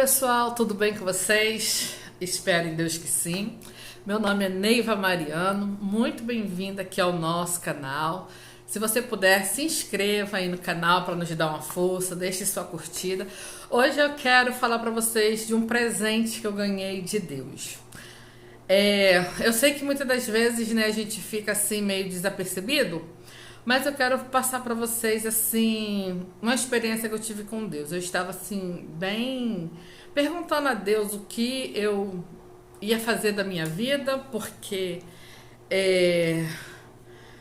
pessoal, tudo bem com vocês? Espero em Deus que sim. Meu nome é Neiva Mariano, muito bem-vinda aqui ao nosso canal. Se você puder, se inscreva aí no canal para nos dar uma força, deixe sua curtida. Hoje eu quero falar para vocês de um presente que eu ganhei de Deus. Eu sei que muitas das vezes, né, a gente fica assim meio desapercebido, mas eu quero passar para vocês assim uma experiência que eu tive com Deus. Eu estava assim bem perguntando a Deus o que eu ia fazer da minha vida, porque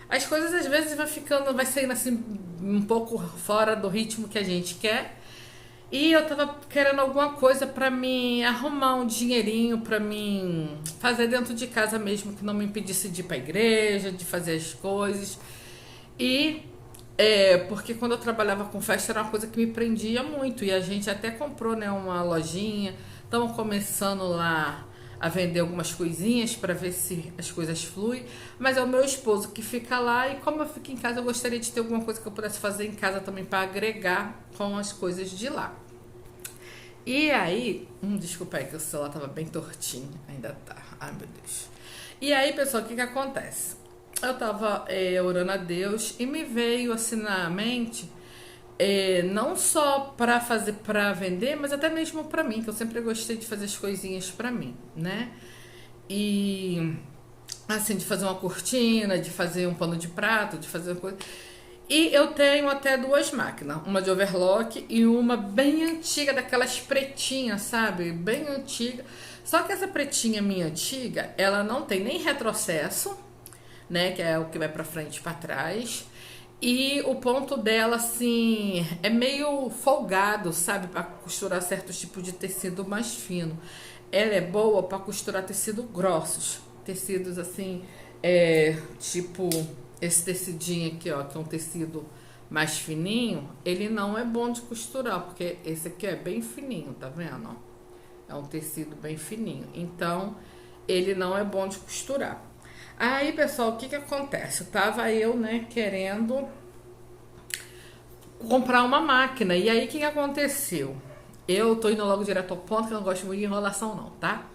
as coisas às vezes vai saindo assim um pouco fora do ritmo que a gente quer. E eu tava querendo alguma coisa pra me arrumar um dinheirinho pra mim fazer dentro de casa mesmo, que não me impedisse de ir pra igreja, de fazer as coisas. E porque quando eu trabalhava com festa era uma coisa que me prendia muito. E a gente até comprou, né, uma lojinha. Estamos começando lá a vender algumas coisinhas para ver se as coisas fluem. Mas é o meu esposo que fica lá. E como eu fico em casa, eu gostaria de ter alguma coisa que eu pudesse fazer em casa também para agregar com as coisas de lá. E aí, desculpa aí que o celular tava bem tortinho. Ainda tá. Ai, meu Deus. E aí, pessoal, o que acontece? Eu tava orando a Deus e me veio assim na mente, não só pra fazer, pra vender, mas até mesmo pra mim, que eu sempre gostei de fazer as coisinhas pra mim, né? E assim, de fazer uma cortina, de fazer um pano de prato, de fazer uma coisa. E eu tenho até duas máquinas, uma de overlock e uma bem antiga, daquelas pretinhas, sabe? Bem antiga. Só que essa pretinha minha antiga, ela não tem nem retrocesso, né, que é o que vai pra frente e pra trás. E o ponto dela, assim, é meio folgado, sabe? Pra costurar certos tipos de tecido mais fino. Ela é boa pra costurar tecidos grossos. Tecidos, assim, tipo esse tecidinho aqui, ó, que é um tecido mais fininho. Ele não é bom de costurar, porque esse aqui é bem fininho, tá vendo? Ó? É um tecido bem fininho. Então, ele não é bom de costurar. Aí, pessoal, o que acontece? Tava eu, né, querendo comprar uma máquina. E aí, o que aconteceu? Eu tô indo logo direto ao ponto, que eu não gosto muito de enrolação, não, tá?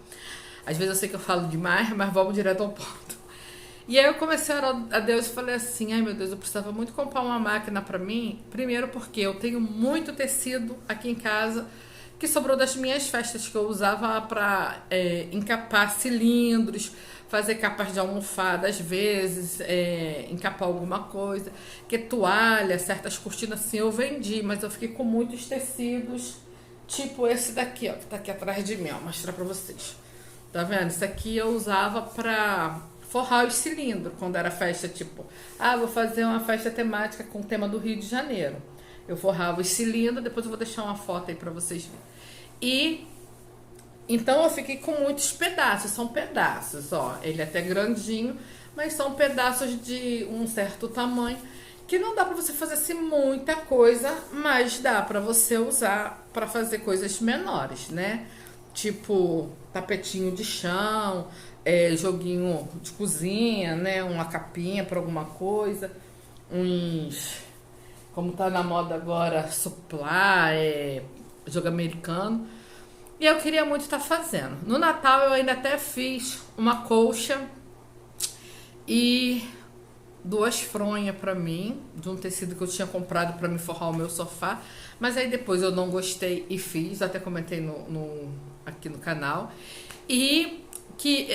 Às vezes eu sei que eu falo demais, mas vamos direto ao ponto. E aí eu comecei a orar a Deus e falei assim, ai meu Deus, eu precisava muito comprar uma máquina pra mim. Primeiro porque eu tenho muito tecido aqui em casa, que sobrou das minhas festas, que eu usava pra encapar cilindros, fazer capas de almofada, às vezes, encapar alguma coisa, que toalha, certas cortinas assim eu vendi, mas eu fiquei com muitos tecidos, tipo esse daqui, ó, que tá aqui atrás de mim, ó, vou mostrar pra vocês. Tá vendo? Isso aqui eu usava pra forrar os cilindros, quando era festa, tipo, vou fazer uma festa temática com o tema do Rio de Janeiro. Eu forrava os cilindros, depois eu vou deixar uma foto aí pra vocês verem. E então eu fiquei com muitos pedaços, são pedaços, ó, ele é até grandinho, mas são pedaços de um certo tamanho, que não dá pra você fazer assim muita coisa, mas dá pra você usar pra fazer coisas menores, né? Tipo tapetinho de chão, joguinho de cozinha, né? Uma capinha pra alguma coisa, como tá na moda agora, suplar, jogo americano. E eu queria muito estar fazendo. No Natal eu ainda até fiz uma colcha e duas fronhas pra mim, de um tecido que eu tinha comprado pra me forrar o meu sofá. Mas aí depois eu não gostei e fiz, até comentei aqui no canal. E que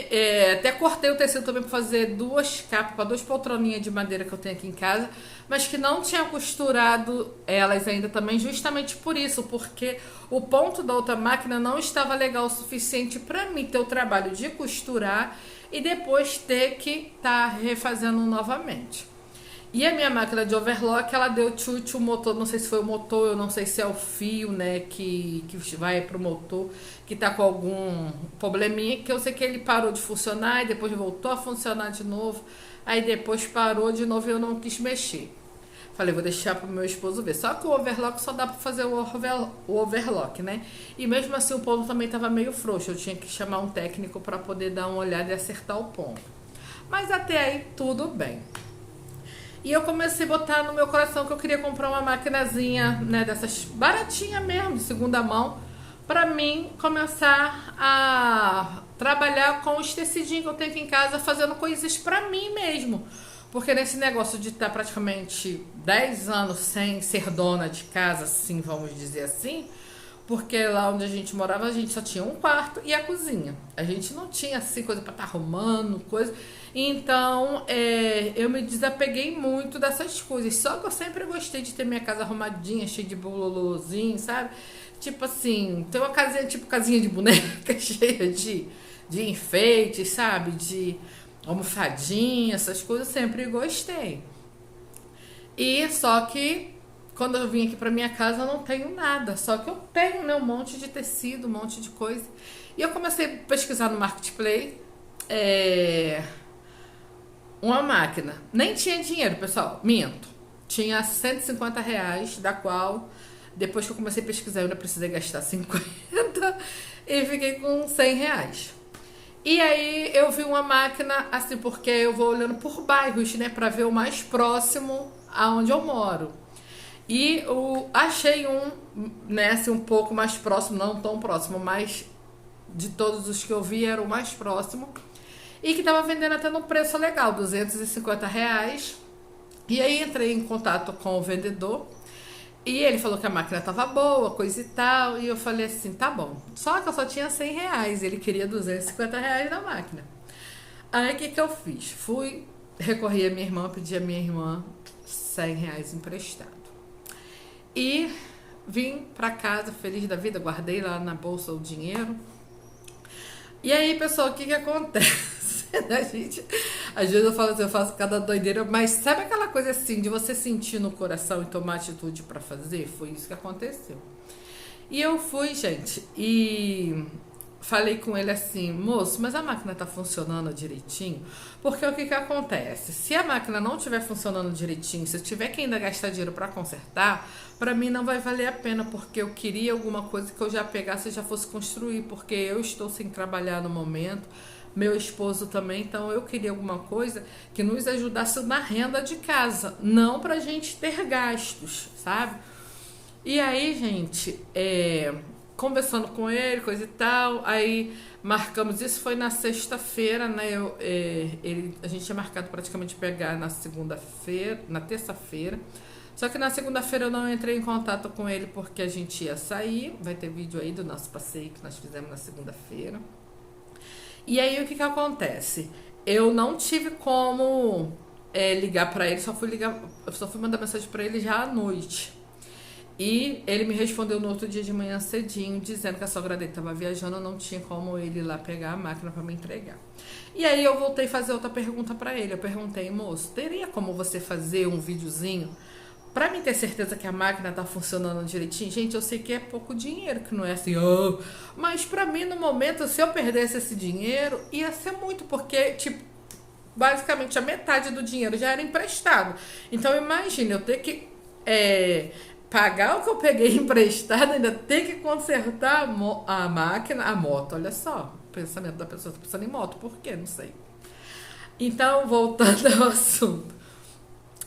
até cortei o tecido também para fazer duas capas, para duas poltroninhas de madeira que eu tenho aqui em casa, mas que não tinha costurado elas ainda também, justamente por isso, porque o ponto da outra máquina não estava legal o suficiente para mim ter o trabalho de costurar e depois ter que estar refazendo novamente. E a minha máquina de overlock, ela deu chute o motor, não sei se foi o motor, eu não sei se é o fio, né, que vai pro motor, que tá com algum probleminha, que eu sei que ele parou de funcionar e depois voltou a funcionar de novo, aí depois parou de novo e eu não quis mexer. Falei, vou deixar pro meu esposo ver. Só que o overlock só dá pra fazer o overlock, né? E mesmo assim o ponto também tava meio frouxo, eu tinha que chamar um técnico para poder dar uma olhada e acertar o ponto. Mas até aí tudo bem. E eu comecei a botar no meu coração que eu queria comprar uma maquinazinha, né, dessas baratinhas mesmo, de segunda mão, pra mim começar a trabalhar com os tecidinhos que eu tenho aqui em casa, fazendo coisas pra mim mesmo. Porque nesse negócio de estar praticamente 10 anos sem ser dona de casa, assim, vamos dizer assim, porque lá onde a gente morava, a gente só tinha um quarto e a cozinha. A gente não tinha, assim, coisa pra estar arrumando, coisa. Então, eu me desapeguei muito dessas coisas. Só que eu sempre gostei de ter minha casa arrumadinha, cheia de bololozinho, sabe? Tipo assim, tem uma casinha, tipo casinha de boneca, cheia de enfeites, sabe? De almofadinha, essas coisas, eu sempre gostei. E só que quando eu vim aqui pra minha casa eu não tenho nada, só que eu tenho, né, um monte de tecido, um monte de coisa. E eu comecei a pesquisar no Marketplace uma máquina. Nem tinha dinheiro, pessoal, minto. Tinha R$ 150, da qual depois que eu comecei a pesquisar eu ainda precisei gastar 50 e fiquei com R$ 100. E aí eu vi uma máquina, assim, porque eu vou olhando por bairros, né, pra ver o mais próximo aonde eu moro. E achei um, né, assim, um pouco mais próximo, não tão próximo, mas de todos os que eu vi era o mais próximo. E que tava vendendo até num preço legal, R$ 250. E aí entrei em contato com o vendedor. E ele falou que a máquina tava boa, coisa e tal. E eu falei assim, tá bom. Só que eu só tinha R$ 100. Ele queria R$ 250 na máquina. Aí o que eu fiz? Recorri à minha irmã, pedi a minha irmã R$ 100 emprestado. E vim pra casa feliz da vida, guardei lá na bolsa o dinheiro. E aí, pessoal, o que acontece? A gente, às vezes eu falo assim, eu faço cada doideira, mas sabe aquela coisa assim, de você sentir no coração e tomar atitude pra fazer? Foi isso que aconteceu. E eu fui, gente, e falei com ele assim, moço, mas a máquina tá funcionando direitinho? Porque o que acontece? Se a máquina não estiver funcionando direitinho, se eu tiver que ainda gastar dinheiro para consertar, para mim não vai valer a pena, porque eu queria alguma coisa que eu já pegasse e já fosse construir, porque eu estou sem trabalhar no momento, meu esposo também, então eu queria alguma coisa que nos ajudasse na renda de casa, não pra gente ter gastos, sabe? E aí, gente, conversando com ele, coisa e tal, aí marcamos, isso foi na sexta-feira, né? A gente tinha marcado praticamente pegar na segunda-feira, na terça-feira. Só que na segunda-feira eu não entrei em contato com ele porque a gente ia sair. Vai ter vídeo aí do nosso passeio que nós fizemos na segunda-feira. E aí o que acontece? Eu não tive como ligar pra ele, eu só fui mandar mensagem pra ele já à noite. E ele me respondeu no outro dia de manhã cedinho, dizendo que a sogra dele estava viajando, não tinha como ele ir lá pegar a máquina para me entregar. E aí eu voltei a fazer outra pergunta para ele. Eu perguntei, moço, teria como você fazer um videozinho para mim ter certeza que a máquina tá funcionando direitinho? Gente, eu sei que é pouco dinheiro, que não é assim, mas para mim no momento, se eu perdesse esse dinheiro, ia ser muito, porque, tipo, basicamente a metade do dinheiro já era emprestado. Então imagine, eu ter que pagar o que eu peguei emprestado, ainda ter que consertar a máquina, a moto. Olha só, o pensamento da pessoa, tá pensando em moto, por quê? Não sei. Então, voltando ao assunto.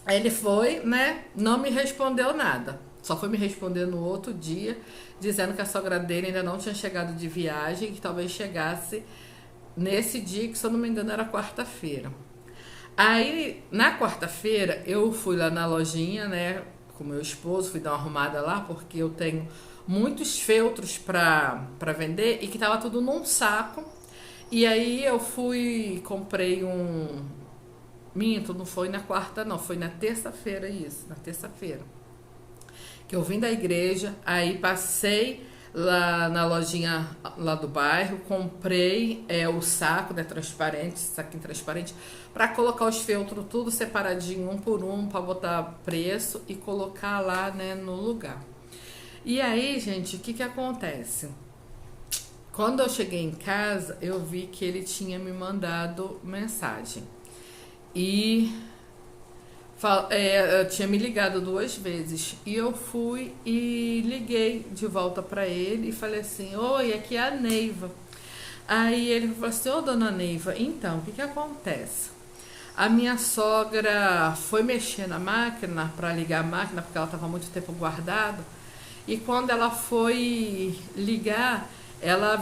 Aí ele foi, né? Não me respondeu nada. Só foi me responder no outro dia, dizendo que a sogra dele ainda não tinha chegado de viagem, que talvez chegasse nesse dia, que se eu não me engano era quarta-feira. Aí, na quarta-feira, eu fui lá na lojinha, né? Com meu esposo, fui dar uma arrumada lá, porque eu tenho muitos feltros pra vender e que tava tudo num saco. E aí eu comprei Minto, não foi na quarta não, foi na terça-feira isso, na terça-feira. Que eu vim da igreja, aí passei lá na lojinha lá do bairro, comprei o saco, né, transparente, saquinho transparente, para colocar os feltros tudo separadinho, um por um, para botar preço e colocar lá, né, no lugar. E aí, gente, o que acontece? Quando eu cheguei em casa, eu vi que ele tinha me mandado mensagem. E tinha me ligado 2 vezes. E eu fui e liguei de volta pra ele e falei assim, oi, aqui é a Neiva. Aí ele falou assim, ô dona Neiva, então, o que acontece? A minha sogra foi mexer na máquina pra ligar a máquina, porque ela estava muito tempo guardada. E quando ela foi ligar, ela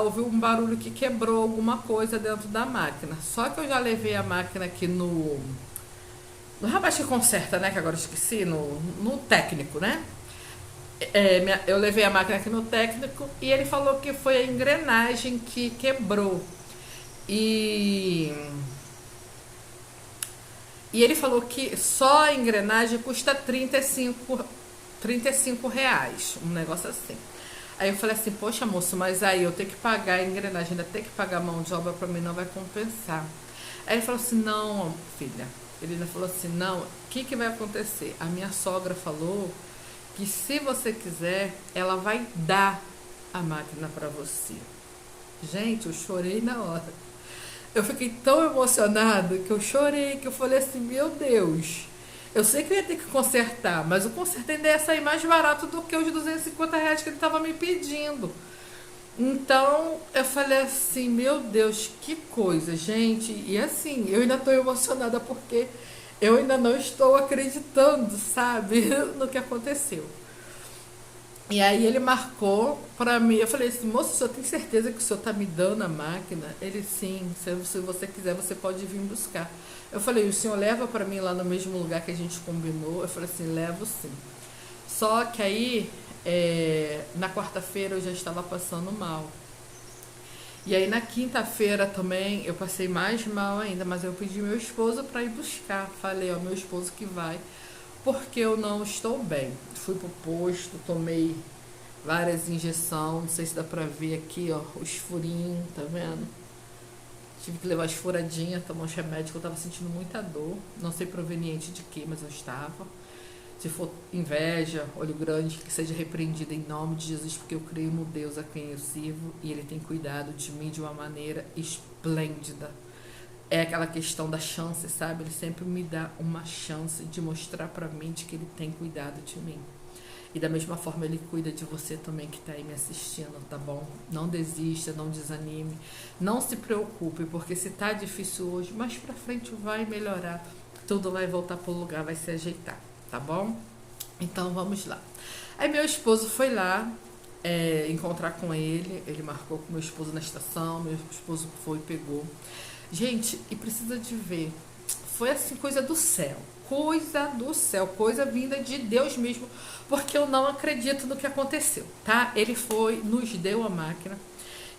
ouviu um barulho que quebrou alguma coisa dentro da máquina. Só que eu já levei a máquina aqui no rapaz que conserta, né? Que agora eu esqueci, no técnico, né? Eu levei a máquina aqui no técnico e ele falou que foi a engrenagem que quebrou. E, e ele falou que só a engrenagem custa R$ 35 reais, um negócio assim. Aí eu falei assim, poxa moço, mas aí eu tenho que pagar a engrenagem, ainda tenho que pagar a mão de obra, pra mim não vai compensar. Aí ele falou assim, não, filha. Ele ainda falou assim, não, o que vai acontecer? A minha sogra falou que se você quiser, ela vai dar a máquina pra você. Gente, eu chorei na hora. Eu fiquei tão emocionada que eu chorei, que eu falei assim, meu Deus, eu sei que eu ia ter que consertar, mas o conserto ainda ia sair mais barato do que os R$ 250 que ele estava me pedindo. Então eu falei assim, meu Deus, que coisa, gente. E assim, eu ainda estou emocionada porque eu ainda não estou acreditando, sabe, no que aconteceu. E aí ele marcou pra mim, eu falei assim, moço, o senhor tem certeza que o senhor tá me dando a máquina? Ele, sim, se você quiser, você pode vir buscar. Eu falei, o senhor leva pra mim lá no mesmo lugar que a gente combinou? Eu falei assim, levo sim. Só que aí, na quarta-feira eu já estava passando mal. E aí na quinta-feira também eu passei mais mal ainda, mas eu pedi meu esposo para ir buscar. Falei, ó, meu esposo que vai, porque eu não estou bem. Fui pro posto, tomei várias injeções, não sei se dá pra ver aqui, ó, os furinhos, tá vendo? Tive que levar as furadinhas, tomar uns remédios, que eu tava sentindo muita dor. Não sei proveniente de que, mas eu estava. Se for inveja, olho grande, que seja repreendido em nome de Jesus, porque eu creio no Deus a quem eu sirvo e Ele tem cuidado de mim de uma maneira esplêndida. É aquela questão da chance, sabe? Ele sempre me dá uma chance de mostrar pra mim de que Ele tem cuidado de mim. E da mesma forma Ele cuida de você também que tá aí me assistindo, tá bom? Não desista, não desanime, não se preocupe, porque se tá difícil hoje, mais pra frente vai melhorar, tudo vai voltar pro lugar, vai se ajeitar. Tá bom? Então vamos lá. Aí meu esposo foi lá encontrar com ele marcou com meu esposo na estação, meu esposo foi e pegou. Gente, e precisa de ver, foi assim, coisa do céu, coisa vinda de Deus mesmo, porque eu não acredito no que aconteceu, tá? Ele foi, nos deu a máquina,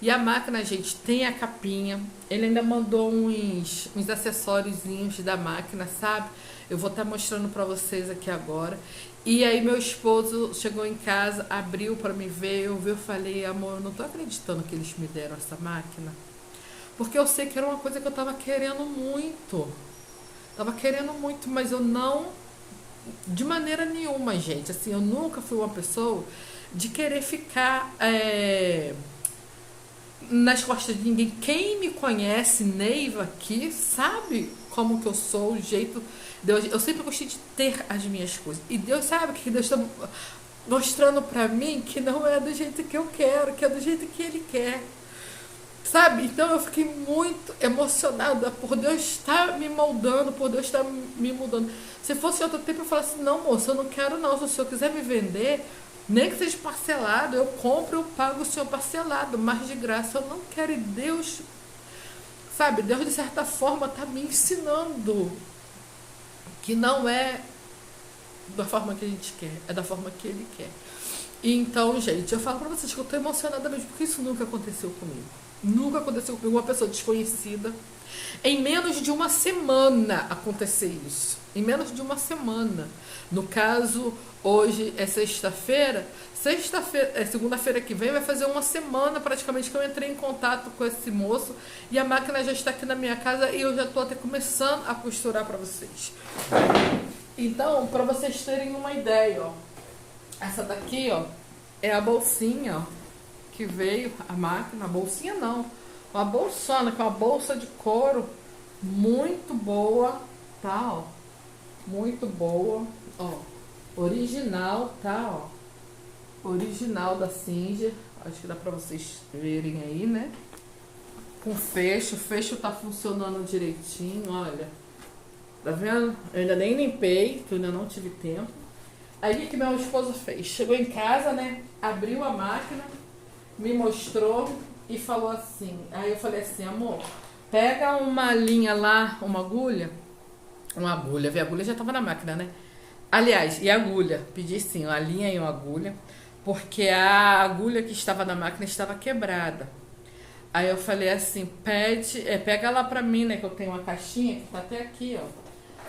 e a máquina, gente, tem a capinha. Ele ainda mandou uns acessóriozinhos da máquina, sabe? Eu vou estar mostrando pra vocês aqui agora. E aí meu esposo chegou em casa, abriu pra me ver, eu falei, amor, eu não tô acreditando que eles me deram essa máquina. Porque eu sei que era uma coisa que eu tava querendo muito. Tava querendo muito, mas eu não, de maneira nenhuma, gente. Assim, eu nunca fui uma pessoa de querer ficar nas costas de ninguém. Quem me conhece, Neiva, aqui, sabe como que eu sou, o jeito. Deus, eu sempre gostei de ter as minhas coisas. E Deus sabe que Deus está mostrando pra mim que não é do jeito que eu quero, que é do jeito que Ele quer. Sabe? Então eu fiquei muito emocionada por Deus estar me moldando, por Deus estar me mudando. Se fosse outro tempo, eu falasse, não, moça, eu não quero não. Se o senhor quiser me vender, nem que seja parcelado, eu compro, eu pago o senhor parcelado, mas de graça eu não quero. E Deus, sabe, Deus de certa forma está me ensinando que não é da forma que a gente quer, é da forma que Ele quer. E então, gente, eu falo pra vocês que eu tô emocionada mesmo, porque isso nunca aconteceu comigo. Nunca aconteceu comigo, uma pessoa desconhecida. Em menos de uma semana acontecer isso. Em menos de uma semana. No caso, hoje é sexta-feira. Segunda-feira que vem vai fazer uma semana praticamente que eu entrei em contato com esse moço. E a máquina já está aqui na minha casa e eu já tô até começando a costurar pra vocês. Então, pra vocês terem uma ideia, ó. Essa daqui, ó, é a bolsinha, ó, que veio, a máquina, a bolsinha não, uma bolsona, com uma bolsa de couro, muito boa, tá, ó, muito boa, ó, original, tá, ó, original da Singer, acho que dá pra vocês verem aí, né, com fecho, o fecho tá funcionando direitinho, olha, tá vendo? Eu ainda nem limpei, que eu ainda não tive tempo. Aí o que meu esposo fez? Chegou em casa, né? Abriu a máquina, me mostrou e falou assim. Aí eu falei assim, amor, pega uma linha lá, uma agulha. Uma agulha, a agulha já tava na máquina, né? Aliás, e agulha? Pedi sim, uma linha e uma agulha, porque a agulha que estava na máquina estava quebrada. Aí eu falei assim, pega lá pra mim, né? Que eu tenho uma caixinha que tá até aqui, ó.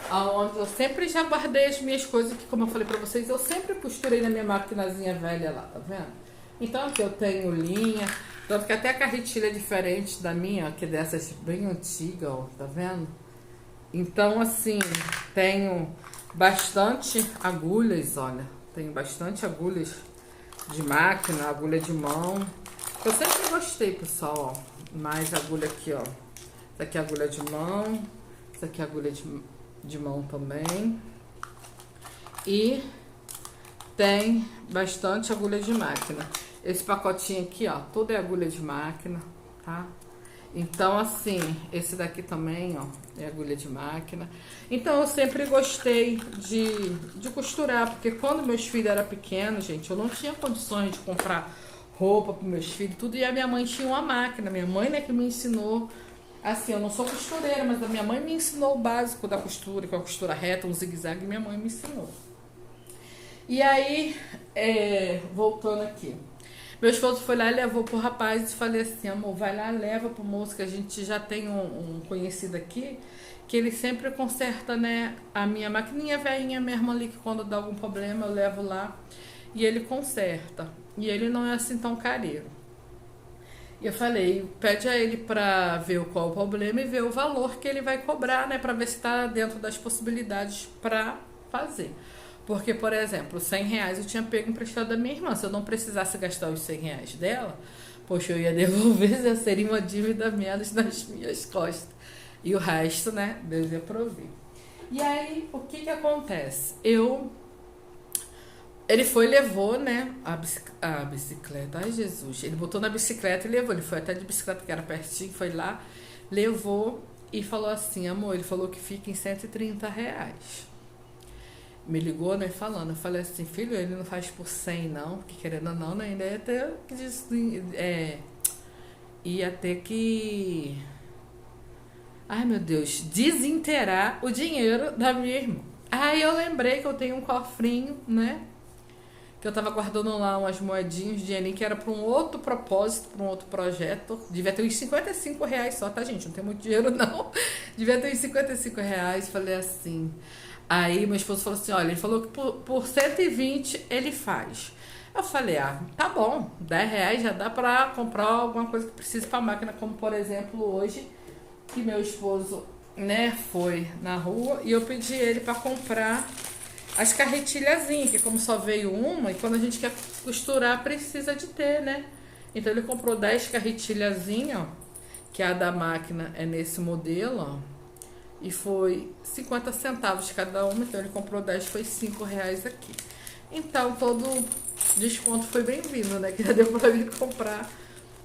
Aonde eu sempre já guardei as minhas coisas, que como eu falei pra vocês, eu sempre costurei na minha maquinazinha velha lá, tá vendo? Então aqui eu tenho linha, tanto que até a carretilha é diferente da minha, que é dessas bem antiga, ó, tá vendo? Então assim, tenho bastante agulhas, olha, tenho bastante agulhas de máquina, agulha de mão. Eu sempre gostei, pessoal, ó, mais agulha aqui, ó. Essa aqui é agulha de mão, essa aqui é agulha de mão também. E tem bastante agulha de máquina. Esse pacotinho aqui, ó, tudo é agulha de máquina, tá? Então, assim, esse daqui também, ó, é agulha de máquina. Então, eu sempre gostei de costurar, porque quando meus filhos eram pequenos, gente, eu não tinha condições de comprar roupa para meus filhos, tudo, e a minha mãe tinha uma máquina. Minha mãe, né, que me ensinou. Assim, eu não sou costureira, mas a minha mãe me ensinou o básico da costura, com a costura reta, um zigue-zague, minha mãe me ensinou. E aí, voltando aqui. Meu esposo foi lá e levou pro rapaz e falei assim, amor, vai lá, leva pro moço, que a gente já tem um conhecido aqui, que ele sempre conserta, né, a minha maquininha velhinha mesmo ali, que quando dá algum problema eu levo lá e ele conserta. E ele não é assim tão careiro. E eu falei, pede a ele pra ver qual o problema e ver o valor que ele vai cobrar, né, pra ver se tá dentro das possibilidades pra fazer. Porque, por exemplo, R$100 eu tinha pego emprestado da minha irmã. Se eu não precisasse gastar os R$100 dela, poxa, eu ia devolver, já seria uma dívida menos nas minhas costas. E o resto, né, Deus ia prover. E aí, o que acontece? Ele foi e levou, né, a bicicleta. Ai, Jesus. Ele botou na bicicleta e levou. Ele foi até de bicicleta, que era pertinho, foi lá, levou e falou assim, amor, ele falou que fica em R$130. Me ligou, né, falando. Eu falei assim, filho, ele não faz por 100 não, porque querendo ou não, né, ainda ia ter que, ai meu Deus, desinteirar o dinheiro da minha irmã. Aí eu lembrei que eu tenho um cofrinho, né, que eu tava guardando lá umas moedinhas, dinheirinho, que era para um outro propósito, para um outro projeto. Devia ter uns R$55 só, tá, gente? Não tem muito dinheiro, não. Devia ter uns R$55. Falei assim. Aí meu esposo falou assim, olha, ele falou que por 120 ele faz. Eu falei, tá bom, R$10 já dá pra comprar alguma coisa que precise pra máquina, como por exemplo hoje, que meu esposo, né, foi na rua e eu pedi ele pra comprar as carretilhazinhas, que como só veio uma, e quando a gente quer costurar precisa de ter, né? Então ele comprou 10 carretilhazinhas, ó, que a da máquina é nesse modelo, ó. E foi 50 centavos cada uma, então ele comprou 10, foi R$5 aqui. Então todo desconto foi bem-vindo, né? Que já deu pra mim comprar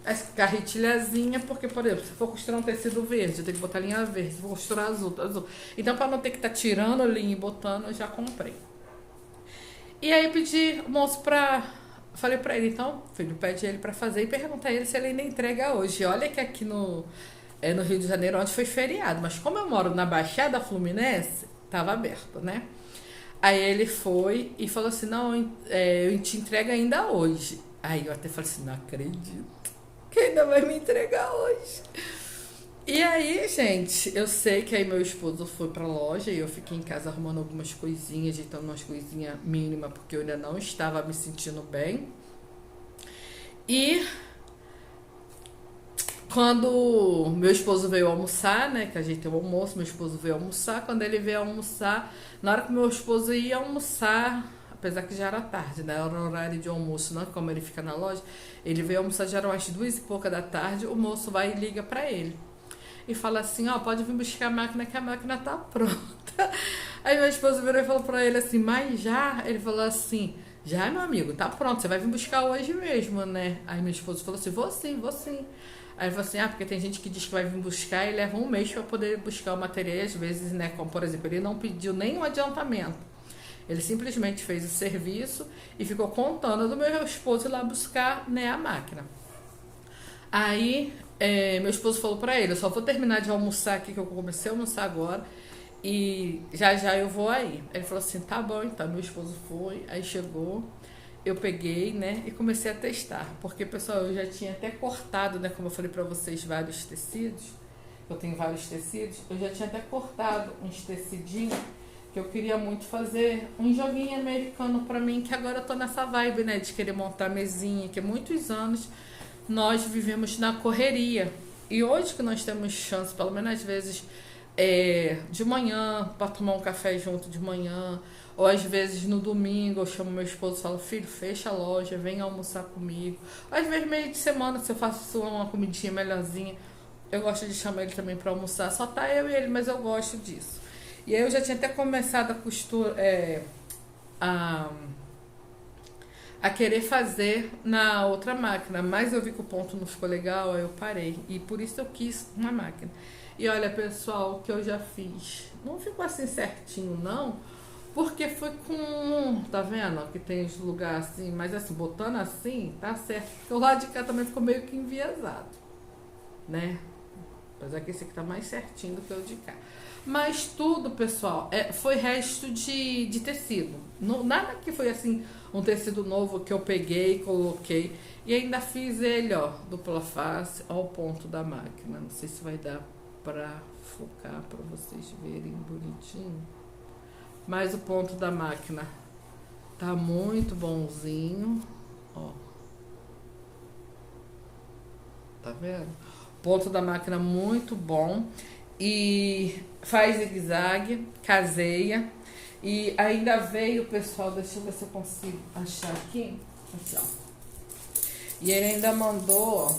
as carretilhazinhas, porque, por exemplo, se for costurar um tecido verde, eu tenho que botar linha verde, se for costurar azul, tá azul. Então, pra não ter que estar tirando a linha e botando, eu já comprei. E aí pedi o moço falei pra ele, então, filho, pede ele pra fazer e pergunta a ele se ele ainda entrega hoje. Olha que aqui no Rio de Janeiro, onde foi feriado, mas como eu moro na Baixada Fluminense, tava aberto, né? Aí ele foi e falou assim, não, eu te entrego ainda hoje. Aí eu até falei assim, não acredito que ainda vai me entregar hoje. E aí, gente, eu sei que aí meu esposo foi pra loja e eu fiquei em casa arrumando algumas coisinhas, ajeitando umas coisinhas mínimas, porque eu ainda não estava me sentindo bem. E quando meu esposo veio almoçar, né, que a gente tem o almoço, meu esposo veio almoçar, quando ele veio almoçar, na hora que meu esposo ia almoçar, apesar que já era tarde, né, era o horário de almoço, não, como ele fica na loja, ele veio almoçar, já eram as 2 e pouca da tarde, o moço vai e liga pra ele. E fala assim, ó, pode vir buscar a máquina, que a máquina tá pronta. Aí meu esposo virou e falou pra ele assim, mas já? Ele falou assim, já, meu amigo, tá pronto, você vai vir buscar hoje mesmo, né? Aí meu esposo falou assim, vou sim, vou sim. Aí ele falou assim, porque tem gente que diz que vai vir buscar e leva um mês para poder buscar o material, e às vezes, né, como por exemplo, ele não pediu nenhum adiantamento. Ele simplesmente fez o serviço e ficou contando do meu esposo ir lá buscar, né, a máquina. Aí, meu esposo falou pra ele, eu só vou terminar de almoçar aqui, que eu comecei a almoçar agora, e já já eu vou aí. Ele falou assim, tá bom, então. Meu esposo foi, aí chegou, eu peguei, né, e comecei a testar. Porque, pessoal, eu já tinha até cortado, né, como eu falei pra vocês, vários tecidos. Eu tenho vários tecidos. Eu já tinha até cortado uns tecidinhos que eu queria muito fazer um joguinho americano pra mim, que agora eu tô nessa vibe, né, de querer montar mesinha, que há muitos anos nós vivemos na correria. E hoje que nós temos chance, pelo menos às vezes, de manhã, para tomar um café junto de manhã, ou às vezes no domingo eu chamo meu esposo e falo, filho, fecha a loja, vem almoçar comigo. Às vezes meio de semana, se eu faço uma comidinha melhorzinha, eu gosto de chamar ele também para almoçar. Só tá eu e ele, mas eu gosto disso. E aí eu já tinha até começado a costura, a querer fazer na outra máquina, mas eu vi que o ponto não ficou legal, aí eu parei. E por isso eu quis uma máquina. E olha, pessoal, o que eu já fiz não ficou assim certinho, não, porque foi com, tá vendo? Que tem os lugares assim, mas assim, botando assim, tá certo. Porque o lado de cá também ficou meio que enviesado, né? Apesar que esse aqui tá mais certinho do que o de cá. Mas tudo, pessoal, foi resto de tecido. Não, nada que foi assim, um tecido novo que eu peguei, coloquei. E ainda fiz ele, ó, dupla face, ao ponto da máquina. Não sei se vai dar pra focar, pra vocês verem bonitinho. Mas o ponto da máquina tá muito bonzinho, ó. Tá vendo? Ponto da máquina muito bom. E faz zigue-zague, caseia. E ainda veio, pessoal, deixa eu ver se eu consigo achar aqui. Aqui, ó. E ele ainda mandou, ó,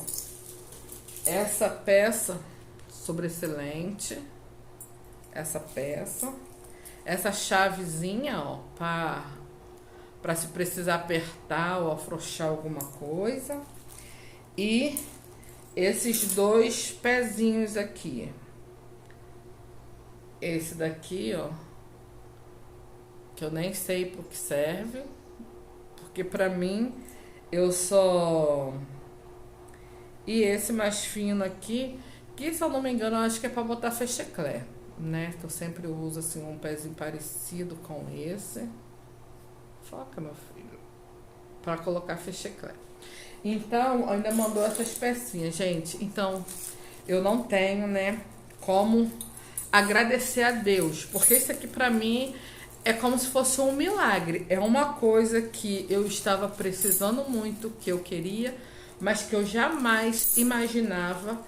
essa peça sobressalente. Essa peça. Essa chavezinha, ó, pra se precisar apertar ou afrouxar alguma coisa. E esses dois pezinhos aqui. Esse daqui, ó, que eu nem sei pro que serve, porque pra mim eu só... E esse mais fino aqui, que se eu não me engano, eu acho que é pra botar fecheclé, né? Que eu sempre uso assim um pezinho parecido com esse. Foca, meu filho. Pra colocar fecheclé. Então, ainda mandou essas pecinhas, gente. Então, eu não tenho, né, como agradecer a Deus, porque isso aqui pra mim é como se fosse um milagre. É uma coisa que eu estava precisando muito, que eu queria, mas que eu jamais imaginava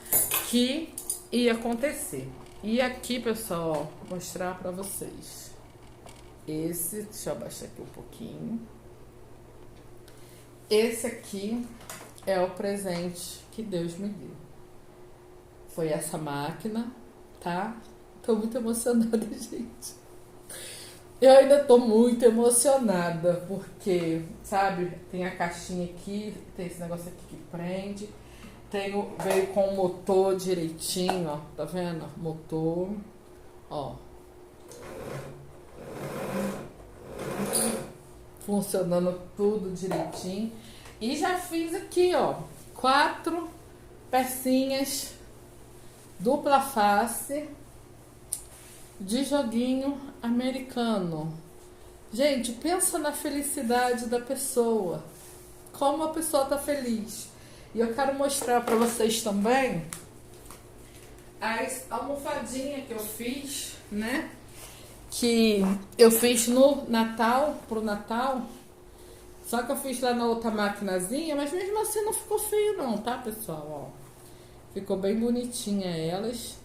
que ia acontecer. E aqui, pessoal, ó, vou mostrar pra vocês. Esse, deixa eu abaixar aqui um pouquinho. Esse aqui é o presente que Deus me deu. Foi essa máquina, tá? Tô muito emocionada, gente. Eu ainda tô muito emocionada, porque, sabe, tem a caixinha aqui, tem esse negócio aqui que prende. Veio com o motor direitinho, ó, tá vendo? Motor, ó. Funcionando tudo direitinho. E já fiz aqui, ó, 4 pecinhas dupla face de joguinho americano. Gente, pensa na felicidade da pessoa. Como a pessoa tá feliz. E eu quero mostrar pra vocês também as almofadinhas que eu fiz, né? Que eu fiz no Natal, pro Natal. Só que eu fiz lá na outra maquinazinha, mas mesmo assim não ficou feio não, tá, pessoal? Ó, ficou bem bonitinha elas.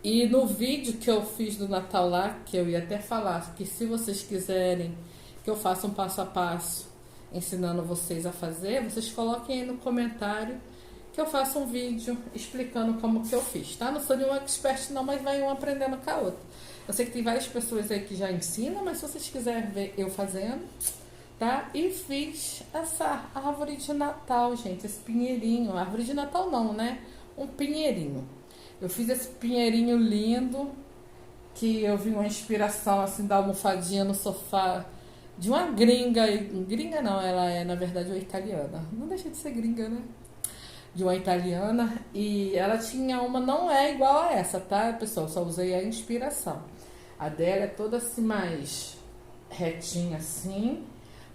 E no vídeo que eu fiz do Natal lá, que eu ia até falar que se vocês quiserem que eu faça um passo a passo ensinando vocês a fazer, vocês coloquem aí no comentário que eu faça um vídeo explicando como que eu fiz, tá? Não sou nenhuma expert não, mas vai um aprendendo com a outra. Eu sei que tem várias pessoas aí que já ensinam, mas se vocês quiserem ver eu fazendo, tá? E fiz essa árvore de Natal, gente, esse pinheirinho. Árvore de Natal não, né? Um pinheirinho. Eu fiz esse pinheirinho lindo, que eu vi uma inspiração assim da almofadinha no sofá de uma gringa. Gringa não, ela é na verdade uma italiana. Não deixa de ser gringa, né? De uma italiana. E ela tinha uma, não é igual a essa, tá, pessoal? Só usei a inspiração. A dela é toda assim mais retinha assim.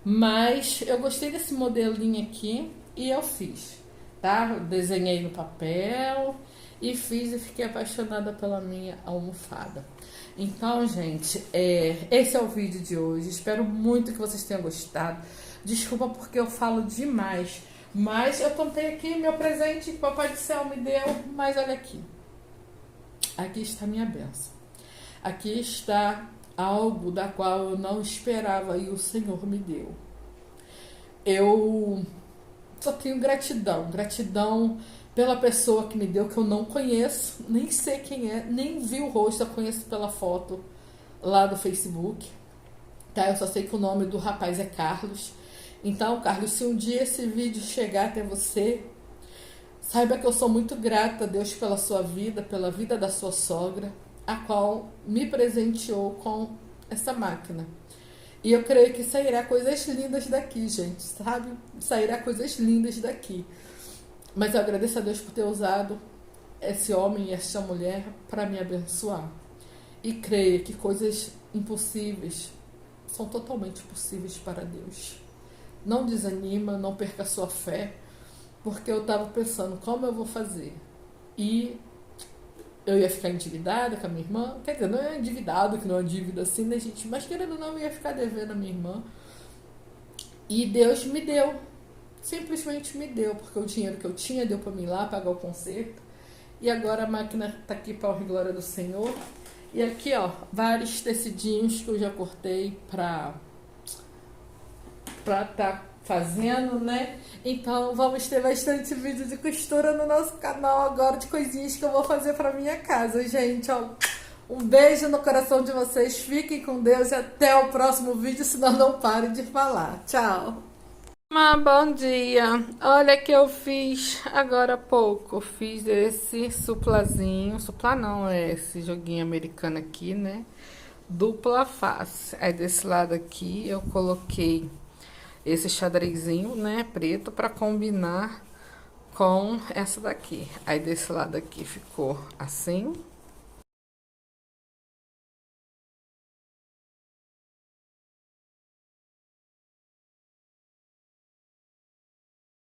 Mas eu gostei desse modelinho aqui e eu fiz, tá? Eu desenhei no papel e fiz e fiquei apaixonada pela minha almofada. Então, gente, esse é o vídeo de hoje. Espero muito que vocês tenham gostado. Desculpa porque eu falo demais, mas eu contei aqui meu presente que o Papai do Céu me deu. Mas olha aqui, aqui está a minha bênção. Aqui está algo da qual eu não esperava e o Senhor me deu. Eu só tenho gratidão, gratidão pela pessoa que me deu, que eu não conheço, nem sei quem é, nem vi o rosto, eu conheço pela foto lá do Facebook, tá? Eu só sei que o nome do rapaz é Carlos. Então, Carlos, se um dia esse vídeo chegar até você, saiba que eu sou muito grata a Deus pela sua vida, pela vida da sua sogra, a qual me presenteou com essa máquina. E eu creio que sairá coisas lindas daqui, gente, sabe? Sairá coisas lindas daqui. Mas eu agradeço a Deus por ter usado esse homem e essa mulher para me abençoar. E creio que coisas impossíveis são totalmente possíveis para Deus. Não desanima, não perca a sua fé, porque eu estava pensando como eu vou fazer. E eu ia ficar endividada com a minha irmã. Quer dizer, não é endividado, que não é dívida assim, né, gente? Mas querendo ou não, eu ia ficar devendo a minha irmã. E Deus me deu. Simplesmente me deu, porque o dinheiro que eu tinha deu para mim ir lá pagar o conserto. E agora a máquina tá aqui para a honra e glória do Senhor. E aqui, ó, vários tecidinhos que eu já cortei pra tá fazendo, né? Então vamos ter bastante vídeo de costura no nosso canal agora, de coisinhas que eu vou fazer pra minha casa, gente, ó. Um beijo no coração de vocês, fiquem com Deus e até o próximo vídeo, senão não parem de falar. Tchau! Bom dia! Olha que eu fiz agora há pouco. Fiz esse suplazinho. Supla não, é esse joguinho americano aqui, né? Dupla face. Aí desse lado aqui eu coloquei esse xadrezinho, né? Preto pra combinar com essa daqui. Aí desse lado aqui ficou assim.